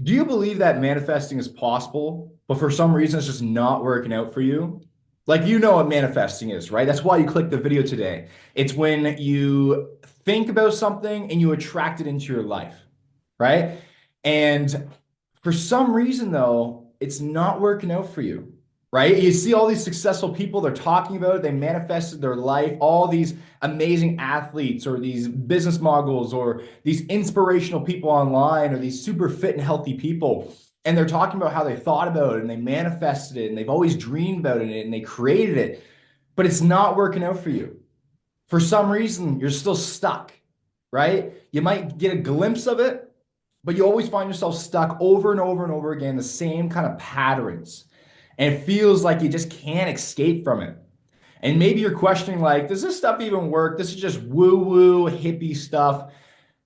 Do you believe that manifesting is possible, but for some reason it's just not working out for you? Like, you know what manifesting is, right? That's why you clicked the video today. It's when you think about something and you attract it into your life, right? And for some reason, though, it's not working out for you, right? You see all these successful people, they're talking about it, they manifested their life, all these amazing athletes or these business moguls or these inspirational people online or these super fit and healthy people. And they're talking about how they thought about it and they manifested it and they've always dreamed about it and they created it, but it's not working out for you. For some reason, you're still stuck, right? You might get a glimpse of it, but you always find yourself stuck over and over and over again, the same kind of patterns. And it feels like you just can't escape from it. And maybe you're questioning, like, does this stuff even work? This is just woo-woo hippie stuff.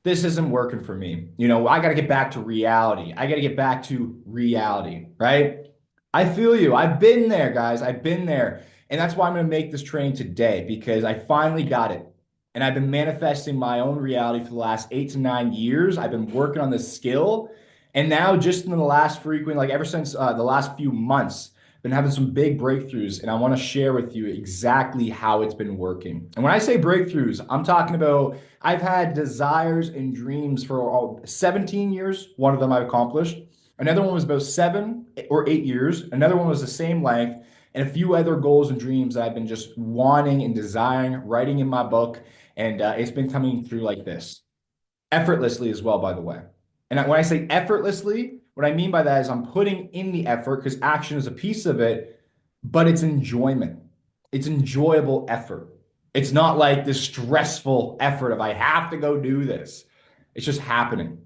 This isn't working for me. I got to get back to reality. I got to get back to reality, right? I feel you. I've been there, guys. I've been there. And that's why I'm going to make this training today because I finally got it. And I've been manifesting my own reality for the last 8 to 9 years. I've been working on this skill. And now, just in the last like ever since the last few months, I've been having some big breakthroughs. And I want to share with you exactly how it's been working. And when I say breakthroughs, I'm talking about I've had desires and dreams for 17 years. One of them I've accomplished. Another one was about 7 or 8 years. Another one was the same length, and a few other goals and dreams that I've been just wanting and desiring, writing in my book. And it's been coming through like this, effortlessly as well, by the way. And when I say effortlessly, what I mean by that is I'm putting in the effort because action is a piece of it, but it's enjoyment. It's enjoyable effort. It's not like this stressful effort of I have to go do this. It's just happening.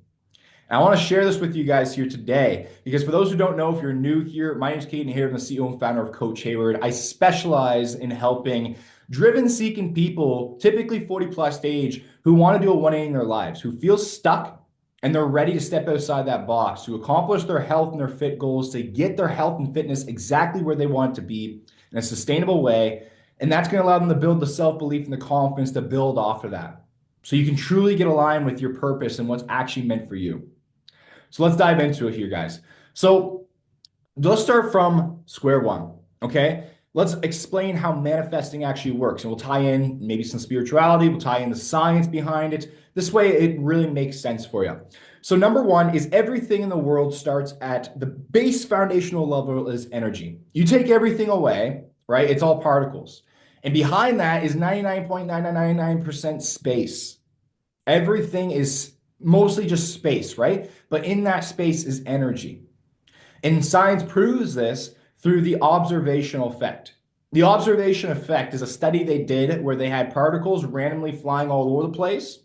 And I want to share this with you guys here today because for those who don't know, if you're new here, my name is Caden Hayward. I'm the CEO and founder of Coach Hayward. I specialize in helping driven, seeking people, typically 40 plus age, who want to do a 180 in their lives, who feel stuck and they're ready to step outside that box, to accomplish their health and their fit goals, to get their health and fitness exactly where they want it to be in a sustainable way. And that's going to allow them to build the self-belief and the confidence to build off of that. So you can truly get aligned with your purpose and what's actually meant for you. So let's dive into it here, guys. So let's start from square one, okay? Let's explain how manifesting actually works. And we'll tie in maybe some spirituality, we'll tie in the science behind it. This way it really makes sense for you. So number one is everything in the world starts at the base foundational level is energy. You take everything away, right? It's all particles. And behind that is 99.9999% space. Everything is mostly just space, right? But in that space is energy. And science proves this through the observational effect. The observation effect is a study they did where they had particles randomly flying all over the place.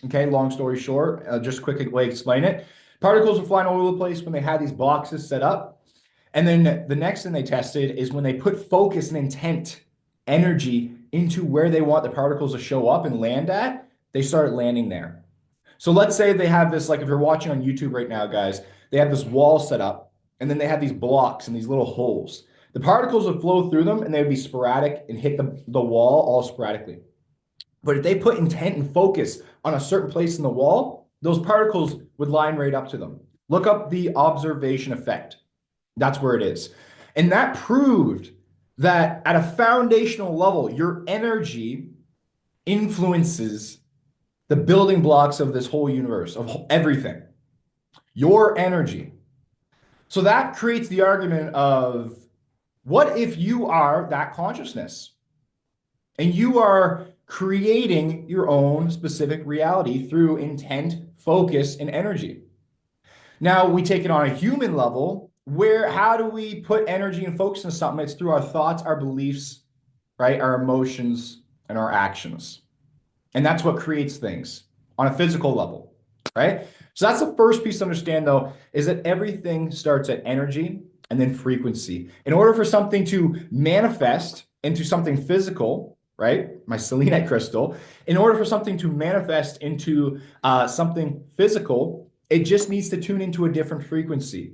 Okay, long story short, just a quick way to explain it. Particles were flying all over the place when they had these boxes set up. And then the next thing they tested is when they put focus and intent, energy into where they want the particles to show up and land at, they started landing there. So let's say they have this, like if you're watching on YouTube right now, guys, they have this wall set up and then they have these blocks and these little holes. The particles would flow through them and they would be sporadic and hit the wall all sporadically. But if they put intent and focus on a certain place in the wall, those particles would line right up to them. Look up the observation effect. That's where it is. And that proved that at a foundational level, your energy influences the building blocks of this whole universe, of everything. Your energy. So that creates the argument of what if you are that consciousness and you are creating your own specific reality through intent, focus, and energy? Now we take it on a human level. How do we put energy and focus into something? It's through our thoughts, our beliefs, right? Our emotions and our actions. And that's what creates things on a physical level, right? So that's the first piece to understand, though, is that everything starts at energy and then frequency. In order for something to manifest into something physical, right? My selenite crystal, in order for something to manifest into something physical, it just needs to tune into a different frequency.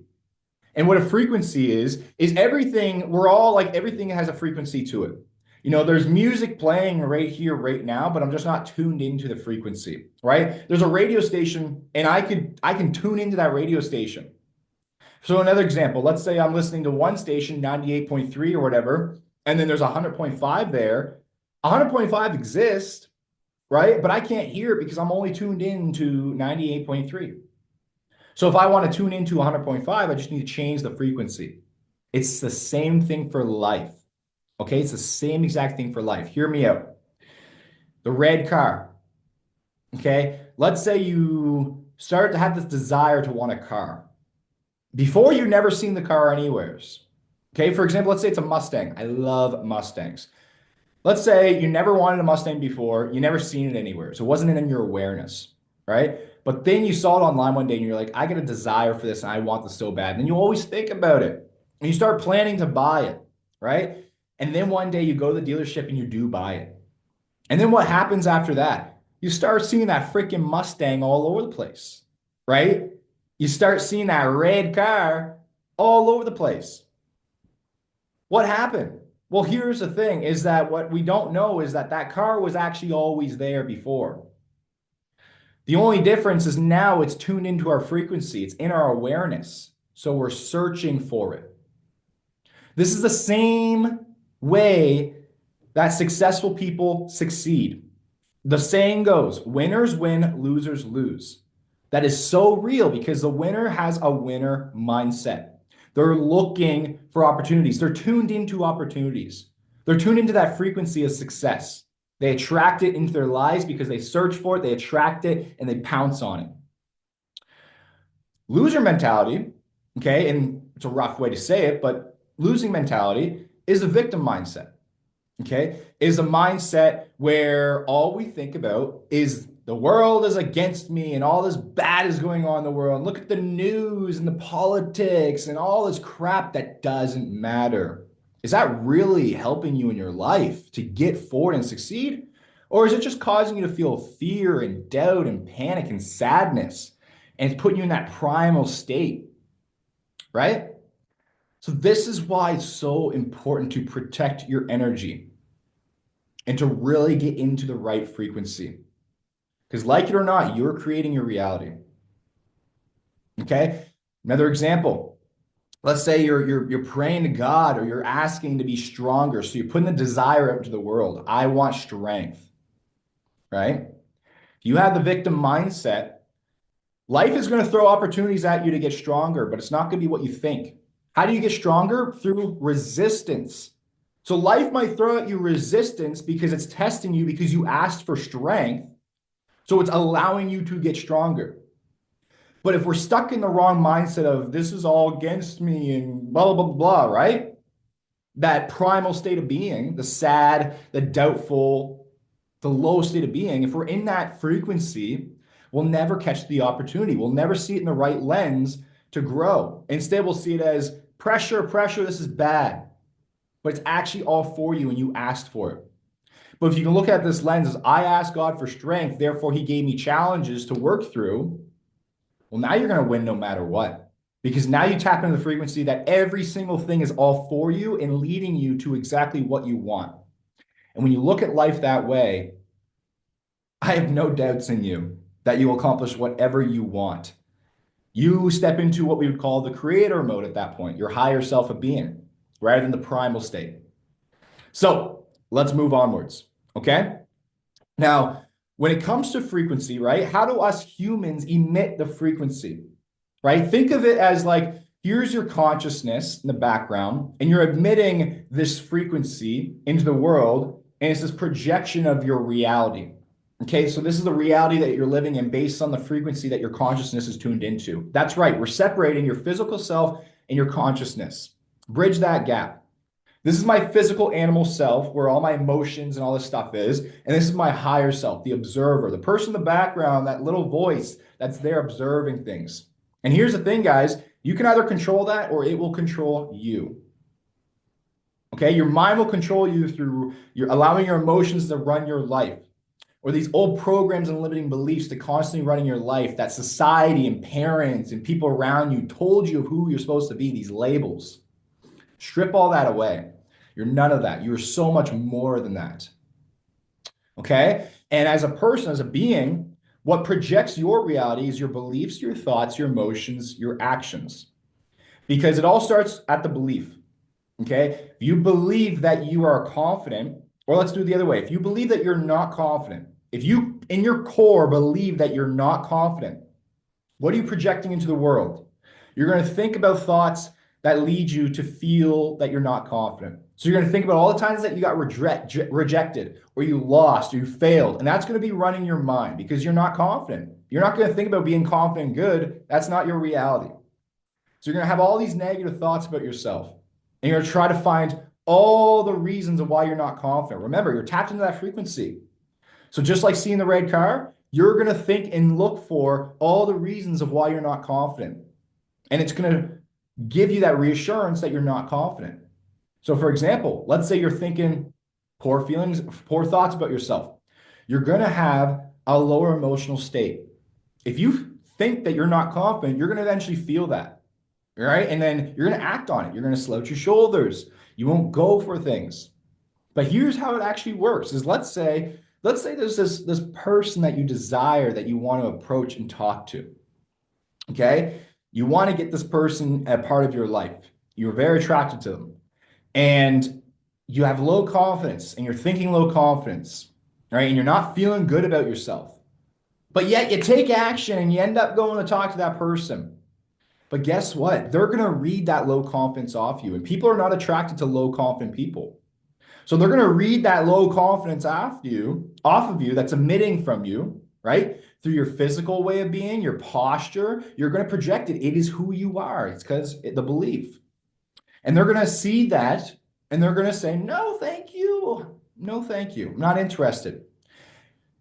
And what a frequency is everything, we're all like, everything has a frequency to it. There's music playing right here, right now, but I'm just not tuned into the frequency, right? There's a radio station and I can tune into that radio station. So another example, let's say I'm listening to one station, 98.3 or whatever, and then there's 100.5 there. 100.5 exists, right? But I can't hear it because I'm only tuned in to 98.3. So if I want to tune into 100.5, I just need to change the frequency. It's the same thing for life. Okay, it's the same exact thing for life. Hear me out. The red car. Okay, let's say you start to have this desire to want a car. Before, you never seen the car anywheres. Okay, for example, let's say it's a Mustang. I love Mustangs. Let's say you never wanted a Mustang before, you never seen it anywhere, so it wasn't in your awareness, right? But then you saw it online one day and you're like, I get a desire for this and I want this so bad. And then you always think about it and you start planning to buy it, right? And then one day you go to the dealership and you do buy it. And then what happens after that? You start seeing that freaking Mustang all over the place, right? You start seeing that red car all over the place. What happened? Well, here's the thing is that what we don't know is that that car was actually always there before. The only difference is now it's tuned into our frequency. It's in our awareness. So we're searching for it. This is the same way that successful people succeed. The saying goes, winners win, losers lose. That is so real because the winner has a winner mindset. They're looking for opportunities. They're tuned into opportunities. They're tuned into that frequency of success. They attract it into their lives because they search for it, they attract it, and they pounce on it. Loser mentality, okay, and it's a rough way to say it, but losing mentality is a victim mindset, okay, is a mindset where all we think about is the world is against me and all this bad is going on in the world. And look at the news and the politics and all this crap that doesn't matter. Is that really helping you in your life to get forward and succeed? Or is it just causing you to feel fear and doubt and panic and sadness? And it's putting you in that primal state, right? So this is why it's so important to protect your energy and to really get into the right frequency. Because like it or not, you're creating your reality. Okay? Another example. Let's say you're praying to God or you're asking to be stronger. So you're putting the desire out into the world. I want strength. Right? If you have the victim mindset, life is going to throw opportunities at you to get stronger, but it's not going to be what you think. How do you get stronger? Through resistance. So life might throw at you resistance because it's testing you because you asked for strength. So it's allowing you to get stronger. But if we're stuck in the wrong mindset of this is all against me and blah, blah, blah, blah, right? That primal state of being, the sad, the doubtful, the low state of being, if we're in that frequency, we'll never catch the opportunity. We'll never see it in the right lens to grow. Instead, we'll see it as pressure, pressure, this is bad. But it's actually all for you and you asked for it. But if you can look at this lens as I asked God for strength, therefore he gave me challenges to work through, well, now you're going to win no matter what. Because now you tap into the frequency that every single thing is all for you and leading you to exactly what you want. And when you look at life that way, I have no doubts in you that you will accomplish whatever you want. You step into what we would call the creator mode at that point, your higher self of being, rather than the primal state. So let's move onwards. Okay. Now, when it comes to frequency, right? How do us humans emit the frequency, right? Think of it as like, here's your consciousness in the background, and you're emitting this frequency into the world, and it's this projection of your reality. Okay, so this is the reality that you're living in based on the frequency that your consciousness is tuned into. That's right. We're separating your physical self and your consciousness. Bridge that gap. This is my physical animal self where all my emotions and all this stuff is. And this is my higher self, the observer, the person in the background, that little voice that's there observing things. And here's the thing, guys, you can either control that or it will control you. Okay, your mind will control you through allowing your emotions to run your life, or these old programs and limiting beliefs to constantly running your life that society and parents and people around you told you of who you're supposed to be, these labels. Strip all that away. You're none of that. You're so much more than that. Okay? And as a person, as a being, what projects your reality is your beliefs, your thoughts, your emotions, your actions. because it all starts at the belief. Okay. If you believe that you are confident, or let's do it the other way. If you believe that you're not confident, if you in your core believe that you're not confident, what are you projecting into the world? You're going to think about thoughts that lead you to feel that you're not confident. So you're going to think about all the times that you got rejected, or you lost, or you failed. And that's going to be running your mind because you're not confident. You're not going to think about being confident and good. That's not your reality. So you're going to have all these negative thoughts about yourself. And you're going to try to find all the reasons of why you're not confident. Remember, you're tapped into that frequency. So just like seeing the red car, you're going to think and look for all the reasons of why you're not confident. And it's going to give you that reassurance that you're not confident. So for example, let's say you're thinking poor feelings, poor thoughts about yourself. You're going to have a lower emotional state. If you think that you're not confident, you're going to eventually feel that, right? And then you're going to act on it. You're going to slouch your shoulders. You won't go for things. But here's how it actually works is let's say there's this person that you desire that you want to approach and talk to. Okay? You want to get this person a part of your life. You're very attracted to them. And you have low confidence and you're thinking low confidence, right? And you're not feeling good about yourself. But yet you take action and you end up going to talk to that person. But guess what? They're going to read that low confidence off you. And people are not attracted to low confident people. So they're going to read that low confidence off of you that's emitting from you, right? Through your physical way of being, your posture, you're going to project it. It is who you are. It's because the belief. And they're going to see that and they're going to say, no, thank you. No, thank you. I'm not interested.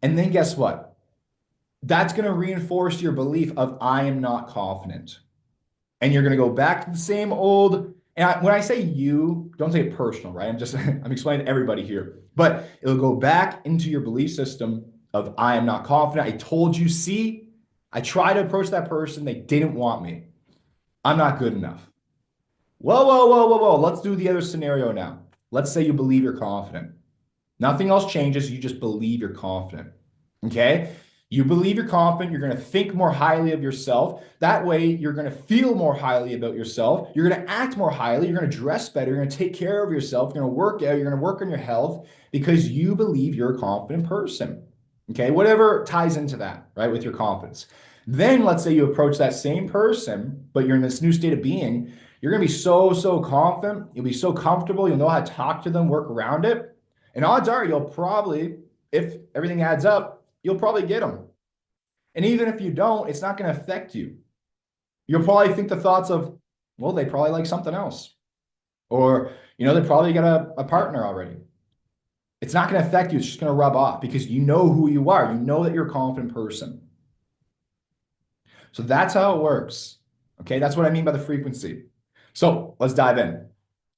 And then guess what? That's going to reinforce your belief of I am not confident. And you're going to go back to the same old. And when I say you, don't take it personal, right? I'm explaining to everybody here. But it'll go back into your belief system of I am not confident. I told you, see, I tried to approach that person. They didn't want me. I'm not good enough. Whoa, whoa, whoa, whoa, whoa. Let's do the other scenario now. Let's say you believe you're confident. Nothing else changes. You just believe you're confident. Okay? You believe you're confident. You're going to think more highly of yourself. That way, you're going to feel more highly about yourself. You're going to act more highly. You're going to dress better. You're going to take care of yourself. You're going to work out. You're going to work on your health because you believe you're a confident person. Okay? Whatever ties into that, right, with your confidence. Then let's say you approach that same person, but you're in this new state of being. You're going to be so confident. You'll be so comfortable. You'll know how to talk to them, work around it. And odds are you'll probably, if everything adds up, you'll probably get them. And even if you don't, it's not going to affect you. You'll probably think the thoughts of, well, they probably like something else. Or, they probably got a partner already. It's not going to affect you. It's just going to rub off because you know who you are. You know that you're a confident person. So that's how it works. Okay, that's what I mean by the frequency. So let's dive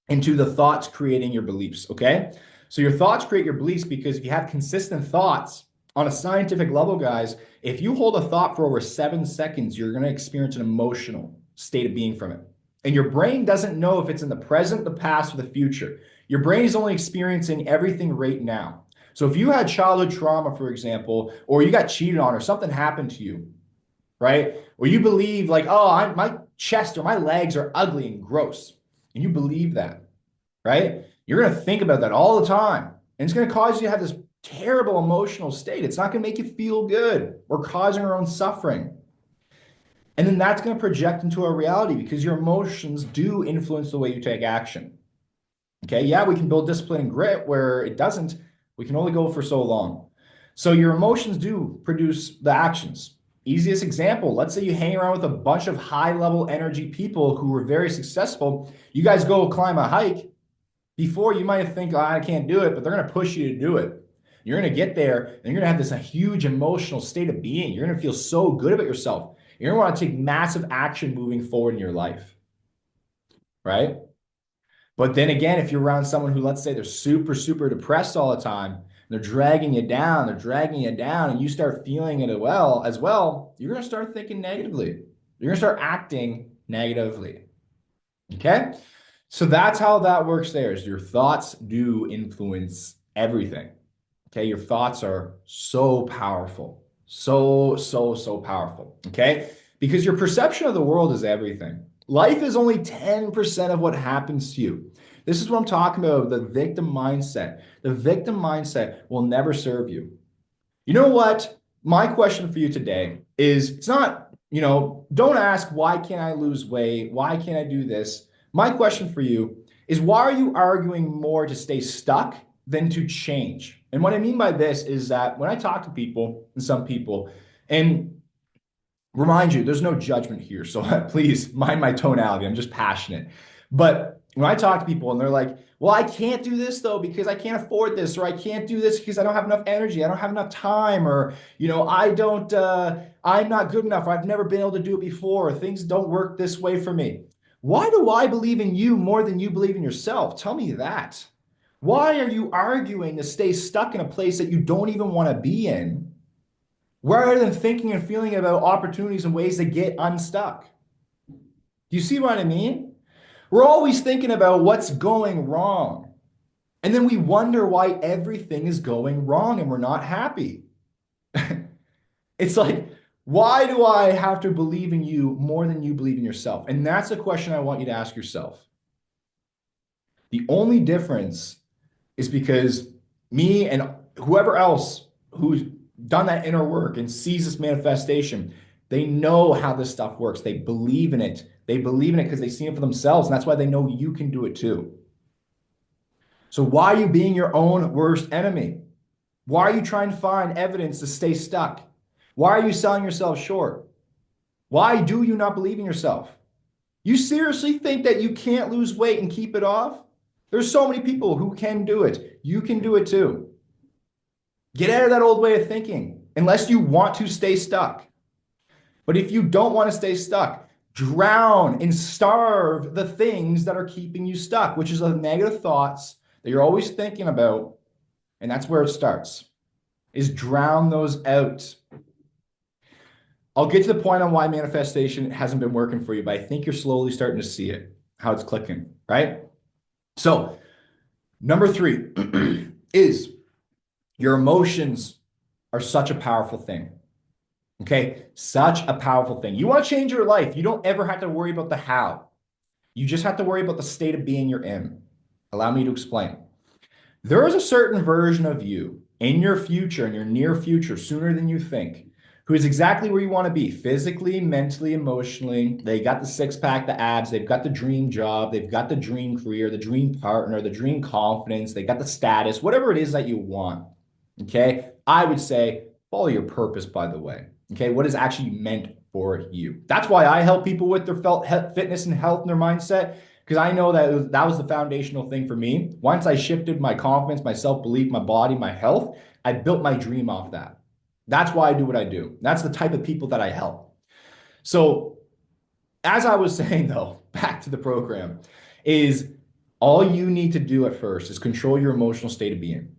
into the thoughts creating your beliefs, okay? So your thoughts create your beliefs because if you have consistent thoughts on a scientific level, guys, if you hold a thought for over 7 seconds, you're going to experience an emotional state of being from it. And your brain doesn't know if it's in the present, the past, or the future. Your brain is only experiencing everything right now. So if you had childhood trauma, for example, or you got cheated on or something happened to you, right? Or you believe like, oh, my chest or my legs are ugly and gross. And you believe that, right? You're going to think about that all the time. And it's going to cause you to have this terrible emotional state. It's not going to make you feel good. We're causing our own suffering. And then that's going to project into a reality because your emotions do influence the way you take action. Okay, yeah, we can build discipline and grit where it doesn't. We can only go for so long. So your emotions do produce the actions. Easiest example, let's say you hang around with a bunch of high-level energy people who were very successful. You guys go climb a hike. Before, you might think, I can't do it, but they're going to push you to do it. You're going to get there, and you're going to have this huge emotional state of being. You're going to feel so good about yourself. You're going to want to take massive action moving forward in your life, right? But then again, if you're around someone who, let's say, they're super depressed all the time, they're dragging you down, and you start feeling it as well, you're going to start thinking negatively. You're going to start acting negatively. Okay? So that's how that works there, is your thoughts do influence everything. Okay? Your thoughts are so powerful. So powerful. Okay? Because your perception of the world is everything. Life is only 10% of what happens to you. This is what I'm talking about, the victim mindset. The victim mindset will never serve you. You know what? My question for you today is it's not, don't ask, why can't I lose weight? Why can't I do this? My question for you is, why are you arguing more to stay stuck than to change? And what I mean by this is that when I talk to people, and some people, and remind you, there's no judgment here. So please mind my tonality. I'm just passionate. But when I talk to people and they're like, well, I can't do this though because I can't afford this, or I can't do this because I don't have enough energy, I don't have enough time, or I'm not good enough, or I've never been able to do it before, or things don't work this way for me. Why do I believe in you more than you believe in yourself? Tell me that. Why are you arguing to stay stuck in a place that you don't even want to be in, rather than thinking and feeling about opportunities and ways to get unstuck? Do you see what I mean? We're always thinking about what's going wrong. And then we wonder why everything is going wrong and we're not happy. It's like, why do I have to believe in you more than you believe in yourself? And that's a question I want you to ask yourself. The only difference is because me and whoever else who's done that inner work and sees this manifestation, they know how this stuff works. They believe in it. They believe in it because they've seen it for themselves. And that's why they know you can do it too. So why are you being your own worst enemy? Why are you trying to find evidence to stay stuck? Why are you selling yourself short? Why do you not believe in yourself? You seriously think that you can't lose weight and keep it off? There's so many people who can do it. You can do it too. Get out of that old way of thinking, unless you want to stay stuck. But if you don't want to stay stuck, drown and starve the things that are keeping you stuck, which is the negative thoughts that you're always thinking about. And that's where it starts, is drown those out. I'll get to the point on why manifestation hasn't been working for you, but I think you're slowly starting to see it, how it's clicking, right? So, number 3 is your emotions are such a powerful thing. Okay, such a powerful thing. You want to change your life. You don't ever have to worry about the how. You just have to worry about the state of being you're in. Allow me to explain. There is a certain version of you in your future, in your near future, sooner than you think, who is exactly where you want to be physically, mentally, emotionally. They got the six-pack, the abs, they've got the dream job, they've got the dream career, the dream partner, the dream confidence, they got the status, whatever it is that you want. Okay, I would say follow your purpose, by the way. Okay, what is actually meant for you. That's why I help people with their fitness and health and their mindset, because I know that that was the foundational thing for me. Once I shifted my confidence, my self-belief, my body, my health, I built my dream off that. That's why I do what I do. That's the type of people that I help. So as I was saying, though, back to the program, is all you need to do at first is control your emotional state of being.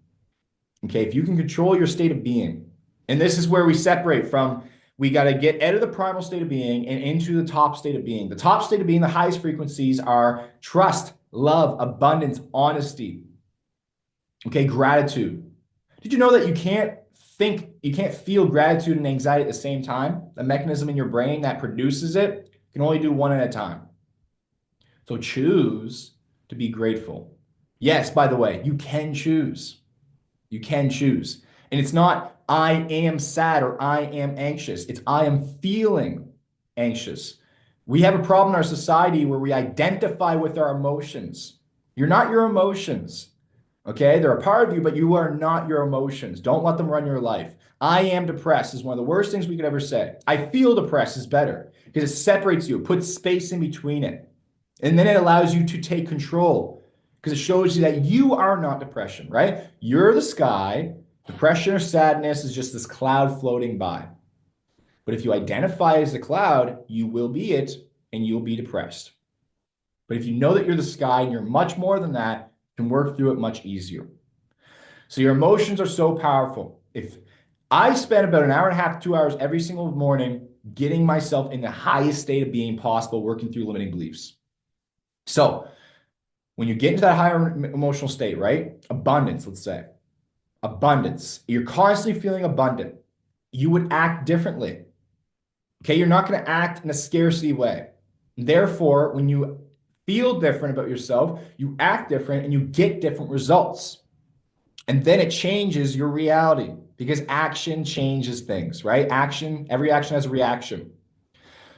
Okay, if you can control your state of being, and this is where we separate from, we got to get out of the primal state of being and into the top state of being. The top state of being, the highest frequencies are trust, love, abundance, honesty. Okay, gratitude. Did you know that you can't feel gratitude and anxiety at the same time? The mechanism in your brain that produces it can only do one at a time. So choose to be grateful. Yes, by the way, you can choose. You can choose. And it's not I am sad or I am anxious. It's I am feeling anxious. We have a problem in our society where we identify with our emotions. You're not your emotions. Okay? They're a part of you, but you are not your emotions. Don't let them run your life. I am depressed is one of the worst things we could ever say. I feel depressed is better because it separates you, it puts space in between it. And then it allows you to take control because it shows you that you are not depression, right? You're the sky. Depression or sadness is just this cloud floating by. But if you identify as the cloud, you will be it and you'll be depressed. But if you know that you're the sky and you're much more than that, you can work through it much easier. So your emotions are so powerful. If I spend about an hour and a half, 2 hours every single morning getting myself in the highest state of being possible, working through limiting beliefs. So when you get into that higher emotional state, right? Abundance, let's say. Abundance. You're constantly feeling abundant. You would act differently. Okay, you're not going to act in a scarcity way. Therefore, when you feel different about yourself, you act different and you get different results. And then it changes your reality because action changes things, right? Every action has a reaction.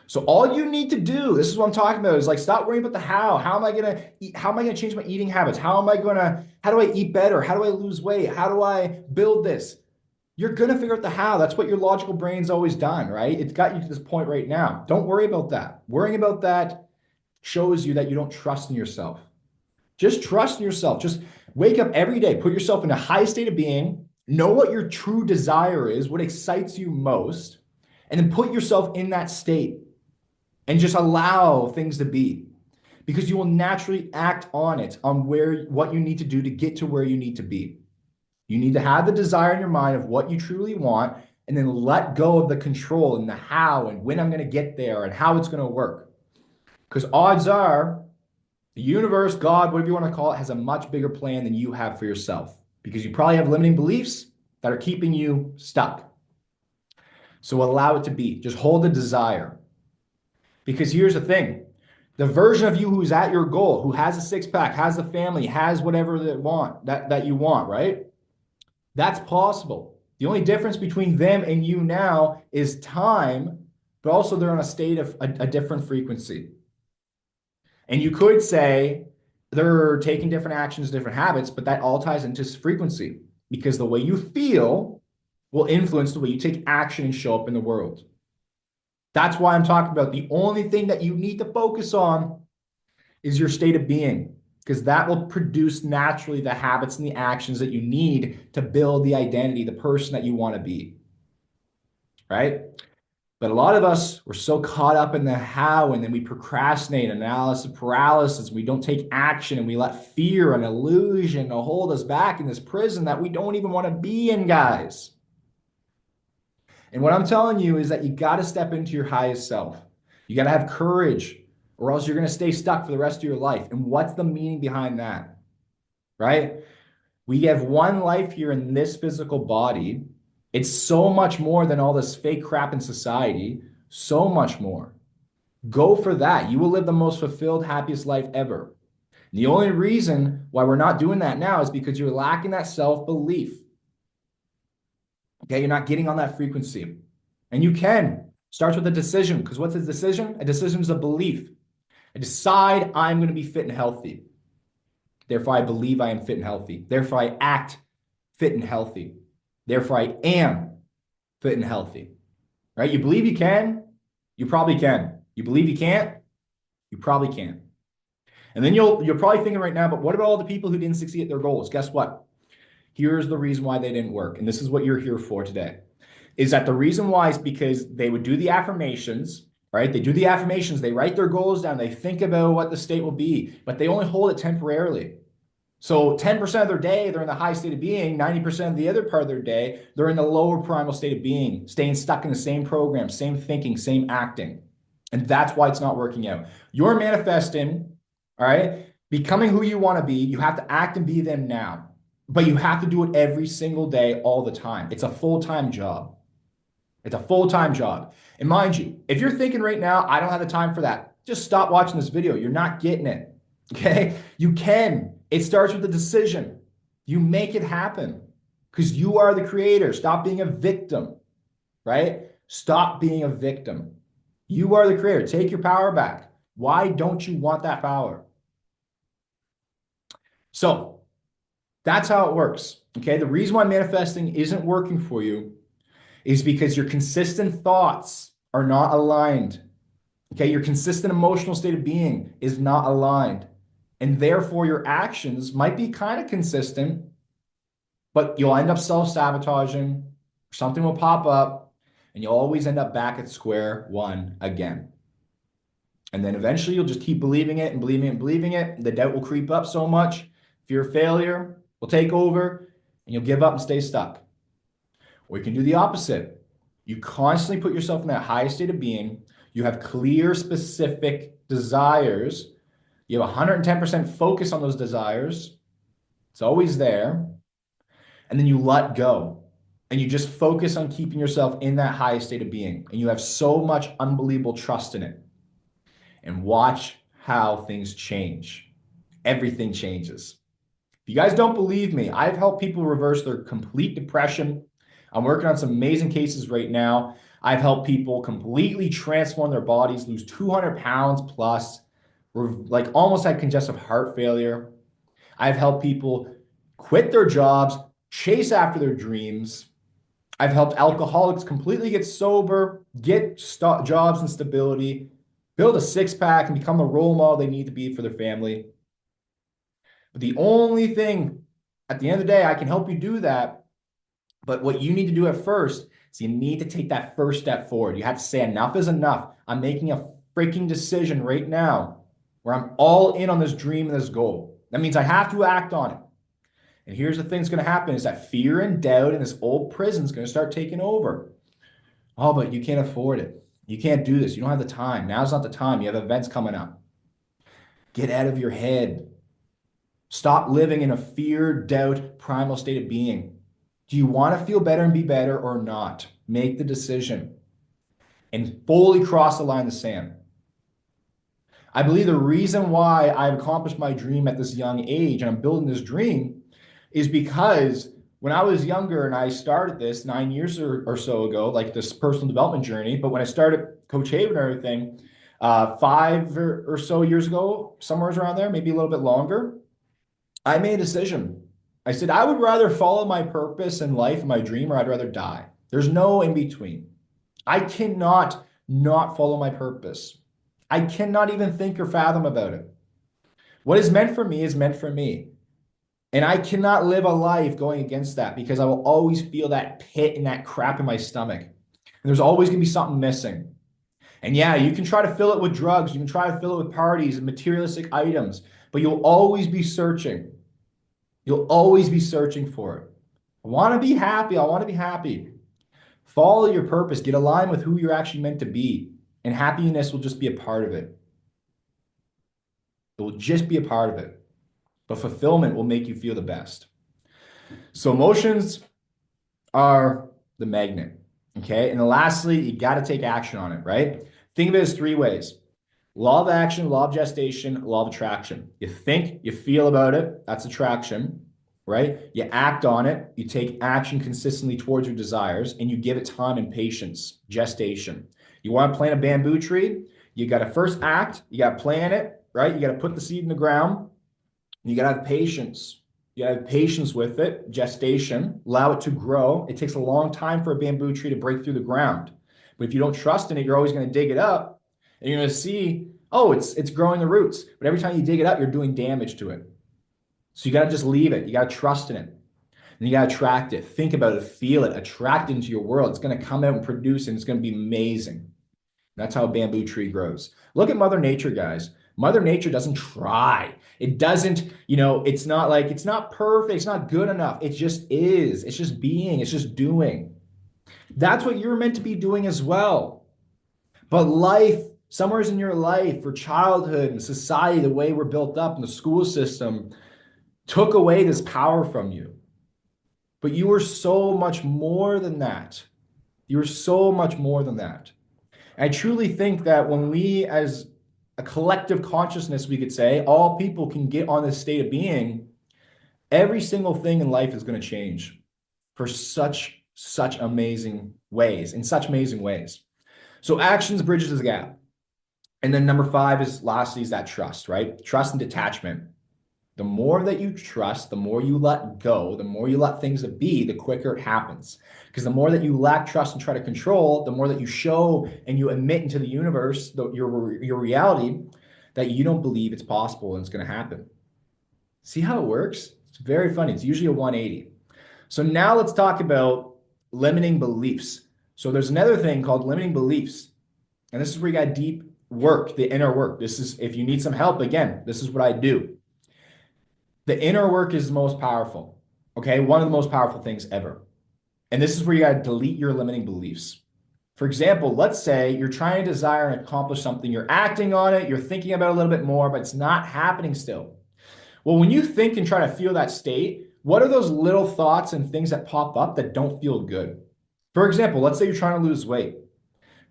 So all you need to do, this is what I'm talking about, is like stop worrying about the how. How am I gonna eat? How am I gonna change my eating habits? How do I eat better? How do I lose weight? How do I build this? You're gonna figure out the how. That's what your logical brain's always done, right? It's got you to this point right now. Don't worry about that. Worrying about that shows you that you don't trust in yourself. Just trust in yourself. Just wake up every day, put yourself in a high state of being, know what your true desire is, what excites you most, and then put yourself in that state and just allow things to be because you will naturally act on it, on what you need to do to get to where you need to be. You need to have the desire in your mind of what you truly want and then let go of the control and the how and when I'm going to get there and how it's going to work. Because odds are the universe, God, whatever you want to call it, has a much bigger plan than you have for yourself because you probably have limiting beliefs that are keeping you stuck. So allow it to be. Just hold the desire. Because here's the thing. The version of you who's at your goal, who has a six-pack, has a family, has whatever that you want, right? That's possible. The only difference between them and you now is time, but also they're on a state of a different frequency. And you could say they're taking different actions, different habits, but that all ties into frequency because the way you feel will influence the way you take action and show up in the world. That's why I'm talking about the only thing that you need to focus on is your state of being, because that will produce naturally the habits and the actions that you need to build the identity, the person that you want to be. Right? But a lot of us, we're so caught up in the how, and then we procrastinate, analysis paralysis. We don't take action, and we let fear and illusion hold us back in this prison that we don't even want to be in, guys. And what I'm telling you is that you got to step into your highest self. You got to have courage, or else you're going to stay stuck for the rest of your life. And what's the meaning behind that? Right? We have one life here in this physical body. It's so much more than all this fake crap in society. So much more. Go for that. You will live the most fulfilled, happiest life ever. And the only reason why we're not doing that now is because you're lacking that self-belief. Okay, you're not getting on that frequency. And you can. Starts with a decision. Because what's a decision? A decision is a belief. I decide I'm going to be fit and healthy. Therefore, I believe I am fit and healthy. Therefore, I act fit and healthy. Therefore, I am fit and healthy. Right? You believe you can, you probably can. You believe you can't, you probably can. And then you're probably thinking right now, but what about all the people who didn't succeed at their goals? Guess what? Here's the reason why they didn't work. And this is what you're here for today. Is that the reason why is because they would do the affirmations, right? They do the affirmations, they write their goals down, they think about what the state will be, but they only hold it temporarily. So 10% of their day, they're in the high state of being. 90% of the other part of their day, they're in the lower primal state of being, staying stuck in the same program, same thinking, same acting. And that's why it's not working out. You're manifesting, all right? Becoming who you want to be. You have to act and be them now. But you have to do it every single day, all the time. It's a full-time job. It's a full-time job. And mind you, if you're thinking right now, I don't have the time for that, just stop watching this video. You're not getting it, okay? You can. It starts with a decision. You make it happen because you are the creator. Stop being a victim, right? Stop being a victim. You are the creator. Take your power back. Why don't you want that power? So that's how it works, okay? The reason why manifesting isn't working for you is because your consistent thoughts are not aligned, okay? Your consistent emotional state of being is not aligned. And therefore, your actions might be kind of consistent, but you'll end up self-sabotaging, something will pop up, and you'll always end up back at square one again. And then eventually, you'll just keep believing it and believing it and believing it. The doubt will creep up so much. Fear of failure will take over, and you'll give up and stay stuck. Or you can do the opposite. You constantly put yourself in that highest state of being. You have clear, specific desires. You have 110% focus on those desires. It's always there. And then you let go. And you just focus on keeping yourself in that highest state of being. And you have so much unbelievable trust in it. and watch how things change. Everything changes. If you guys don't believe me, I've helped people reverse their complete depression. I'm working on some amazing cases right now. I've helped people completely transform their bodies, lose 200 pounds plus, like almost had congestive heart failure. I've helped people quit their jobs, chase after their dreams. I've helped alcoholics completely get sober, get jobs and stability, build a six-pack, and become the role model they need to be for their family. But the only thing, at the end of the day, I can help you do that. But what you need to do at first is you need to take that first step forward. You have to say, enough is enough. I'm making a freaking decision right now where I'm all in on this dream and this goal. That means I have to act on it. And here's the thing that's going to happen is that fear and doubt in this old prison is going to start taking over. Oh, but you can't afford it. You can't do this. You don't have the time. Now's not the time. You have events coming up. Get out of your head. Stop living in a fear, doubt, primal state of being. Do you want to feel better and be better or not? Make the decision and fully cross the line in the sand. I believe the reason why I've accomplished my dream at this young age and I'm building this dream is because when I was younger and I started this 9 years or so ago, like this personal development journey, but when I started Coach Haven and everything, 5 or so years ago, somewhere around there, maybe a little bit longer, I made a decision. I said, I would rather follow my purpose in life, my dream, or I'd rather die. There's no in between. I cannot not follow my purpose. I cannot even think or fathom about it. What is meant for me is meant for me. And I cannot live a life going against that because I will always feel that pit and that crap in my stomach. And there's always going to be something missing. And yeah, you can try to fill it with drugs. You can try to fill it with parties and materialistic items, but you'll always be searching. You'll always be searching for it. I want to be happy. I want to be happy. Follow your purpose. Get aligned with who you're actually meant to be. And happiness will just be a part of it. It will just be a part of it. But fulfillment will make you feel the best. So emotions are the magnet. Okay. And then lastly, you got to take action on it, right? Think of it as 3 ways. Law of action, law of gestation, law of attraction. You think, you feel about it, that's attraction, right? You act on it, you take action consistently towards your desires, and you give it time and patience, gestation. You want to plant a bamboo tree, you got to first act, you got to plant it, right? You got to put the seed in the ground, you got to have patience. You got to have patience with it, gestation, allow it to grow. It takes a long time for a bamboo tree to break through the ground. But if you don't trust in it, you're always going to dig it up. And you're going to see, oh, it's growing the roots. But every time you dig it up, you're doing damage to it. So you got to just leave it. You got to trust in it. And you got to attract it. Think about it. Feel it. Attract it into your world. It's going to come out and produce, and it's going to be amazing. That's how a bamboo tree grows. Look at Mother Nature, guys. Mother Nature doesn't try. It doesn't, it's not like, it's not perfect. It's not good enough. It just is. It's just being. It's just doing. That's what you're meant to be doing as well. But life, somewhere in your life, or childhood and society, the way we're built up in the school system, took away this power from you. But you were so much more than that. You were so much more than that. I truly think that when we, as a collective consciousness, we could say, all people can get on this state of being, every single thing in life is going to change for such amazing ways, in such amazing ways. So actions bridges the gap. And then number 5 is lastly is that trust, right? Trust and detachment. The more that you trust, the more you let go, the more you let things be, the quicker it happens. Because the more that you lack trust and try to control, the more that you show and you emit into the universe, your reality, that you don't believe it's possible and it's going to happen. See how it works? It's very funny. It's usually a 180. So now let's talk about limiting beliefs. So there's another thing called limiting beliefs. And this is where you got deep work, the inner work. This is, if you need some help, again, this is what I do. The inner work is the most powerful, okay? One of the most powerful things ever. And this is where you got to delete your limiting beliefs. For example, let's say you're trying to desire and accomplish something. You're acting on it. You're thinking about it a little bit more, but it's not happening still. Well, when you think and try to feel that state, what are those little thoughts and things that pop up that don't feel good? For example, let's say you're trying to lose weight.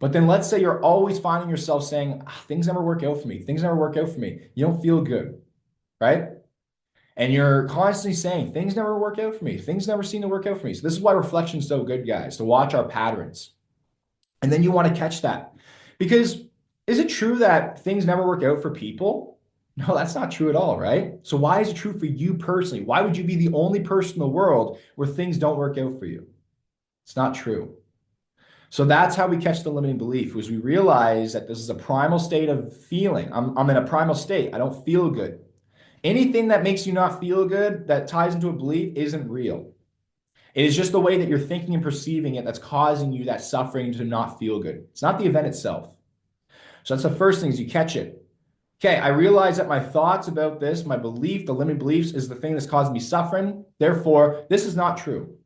But then let's say you're always finding yourself saying, "Ah, things never work out for me. Things never work out for me." You don't feel good, right? And you're constantly saying, things never work out for me. Things never seem to work out for me. So this is why reflection is so good, guys, to watch our patterns. And then you want to catch that. Because is it true that things never work out for people? No, that's not true at all, right? So why is it true for you personally? Why would you be the only person in the world where things don't work out for you? It's not true. So that's how we catch the limiting belief, was we realize that this is a primal state of feeling. I'm in a primal state. I don't feel good. Anything that makes you not feel good, that ties into a belief, isn't real. It is just the way that you're thinking and perceiving it that's causing you that suffering to not feel good. It's not the event itself. So that's the first thing, is you catch it. Okay, I realize that my thoughts about this, my belief, the limiting beliefs, is the thing that's causing me suffering. Therefore, this is not true.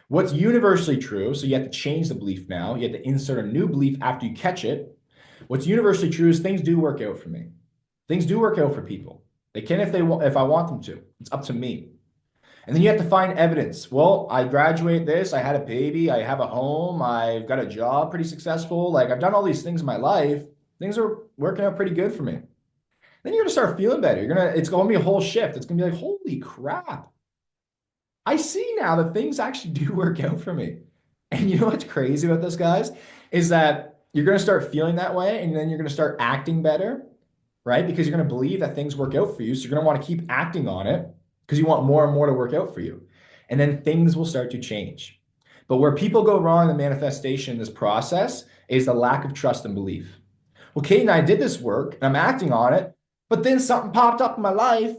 What's universally true, so you have to change the belief now. You have to insert a new belief after you catch it. What's universally true is things do work out for me. Things do work out for people. They can if I want them to. It's up to me. And then you have to find evidence. Well, I graduate this, I had a baby, I have a home, I've got a job pretty successful. Like I've done all these things in my life. Things are working out pretty good for me. Then you're gonna start feeling better. It's gonna be a whole shift. It's gonna be like, holy crap. I see now that things actually do work out for me. And you know what's crazy about this, guys, is that you're gonna start feeling that way, and then you're gonna start acting better, right? Because you're going to believe that things work out for you. So you're going to want to keep acting on it because you want more and more to work out for you. And then things will start to change. But where people go wrong in the manifestation in this process is the lack of trust and belief. Well, Kate and I did this work and I'm acting on it, but then something popped up in my life.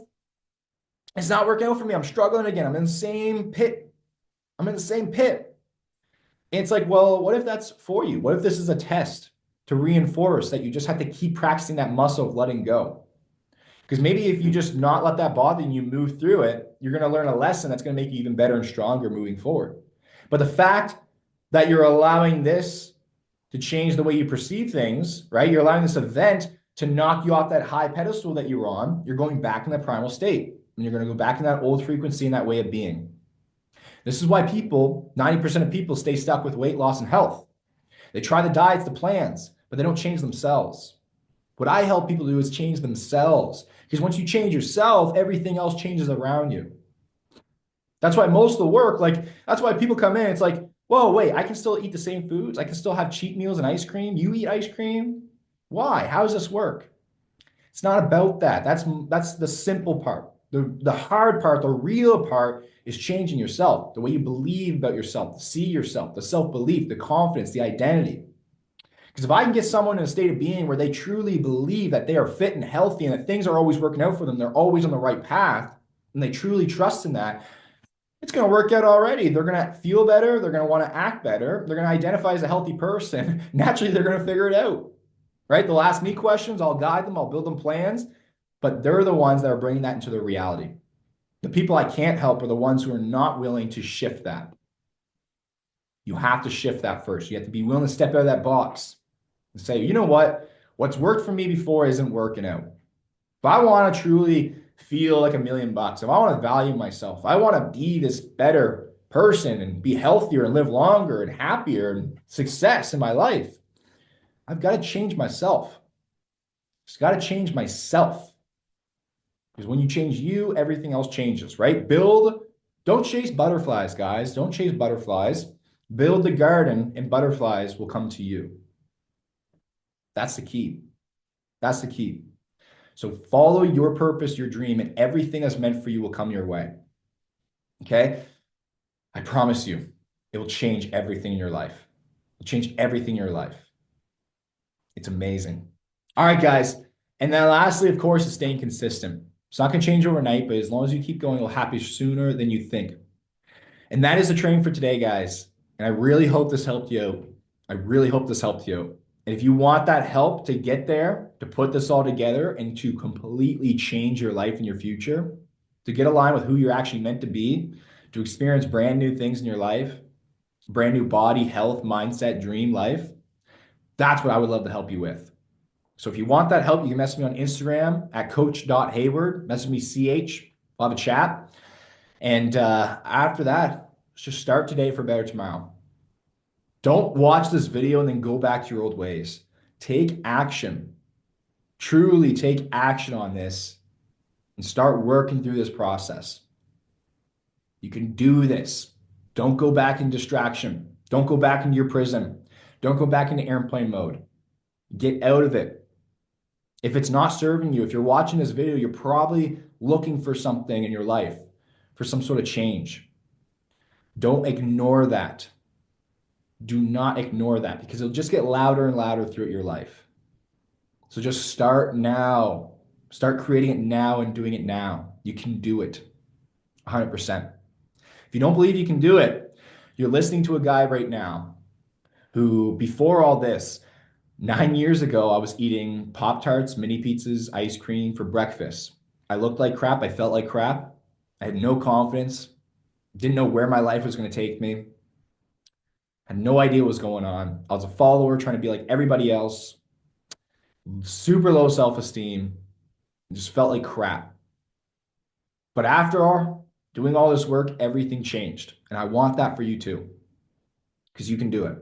It's not working out for me. I'm struggling again. I'm in the same pit. I'm in the same pit. And it's like, well, what if that's for you? What if this is a test to reinforce that you just have to keep practicing that muscle of letting go? Because maybe if you just not let that bother you and you move through it, you're going to learn a lesson that's going to make you even better and stronger moving forward. But the fact that you're allowing this to change the way you perceive things, right? You're allowing this event to knock you off that high pedestal that you were on. You're going back in that primal state. And you're going to go back in that old frequency and that way of being. This is why people, 90% of people, stay stuck with weight loss and health. They try the diets, the plans, but they don't change themselves. What I help people do is change themselves. Because once you change yourself, everything else changes around you. That's why most of the work, that's why people come in, it's like, whoa, wait, I can still eat the same foods. I can still have cheat meals and ice cream. You eat ice cream? Why? How does this work? It's not about that. That's the simple part. The hard part, the real part, is changing yourself, the way you believe about yourself, to see yourself, the self-belief, the confidence, the identity. Because if I can get someone in a state of being where they truly believe that they are fit and healthy and that things are always working out for them, they're always on the right path, and they truly trust in that, it's going to work out already. They're going to feel better. They're going to want to act better. They're going to identify as a healthy person. Naturally, they're going to figure it out, right? They'll ask me questions. I'll guide them. I'll build them plans. But they're the ones that are bringing that into their reality. The people I can't help are the ones who are not willing to shift that. You have to shift that first. You have to be willing to step out of that box and say, you know what? What's worked for me before isn't working out. If I want to truly feel like $1,000,000, if I want to value myself, if I want to be this better person and be healthier and live longer and happier and success in my life, I've got to change myself. I've got to change myself. Because when you change you, everything else changes, right? Don't chase butterflies, guys. Don't chase butterflies. Build the garden and butterflies will come to you. That's the key. That's the key. So follow your purpose, your dream, and everything that's meant for you will come your way. Okay? I promise you, it will change everything in your life. It'll change everything in your life. It's amazing. All right, guys. And then lastly, of course, is staying consistent. It's not going to change overnight, but as long as you keep going, you'll happen sooner than you think. And that is the training for today, guys. And I really hope this helped you out. I really hope this helped you out. And if you want that help to get there, to put this all together and to completely change your life and your future, to get aligned with who you're actually meant to be, to experience brand new things in your life, brand new body, health, mindset, dream life, that's what I would love to help you with. So if you want that help, you can message me on Instagram at coach.hayward, message me CH, we'll have a chat. And after that, let's just start today for a better tomorrow. Don't watch this video and then go back to your old ways. Take action. Truly take action on this and start working through this process. You can do this. Don't go back in distraction. Don't go back into your prison. Don't go back into airplane mode. Get out of it. If it's not serving you, if you're watching this video, you're probably looking for something in your life, for some sort of change. Don't ignore that. Do not ignore that because it'll just get louder and louder throughout your life. So just start now. Start creating it now and doing it now. You can do it 100%. If you don't believe you can do it, you're listening to a guy right now who, before all this, 9 years ago, I was eating Pop-Tarts, mini pizzas, ice cream for breakfast. I looked like crap. I felt like crap. I had no confidence. Didn't know where my life was going to take me. Had no idea what was going on. I was a follower trying to be like everybody else. Super low self-esteem. Just felt like crap. But after doing all this work, everything changed. And I want that for you too, because you can do it.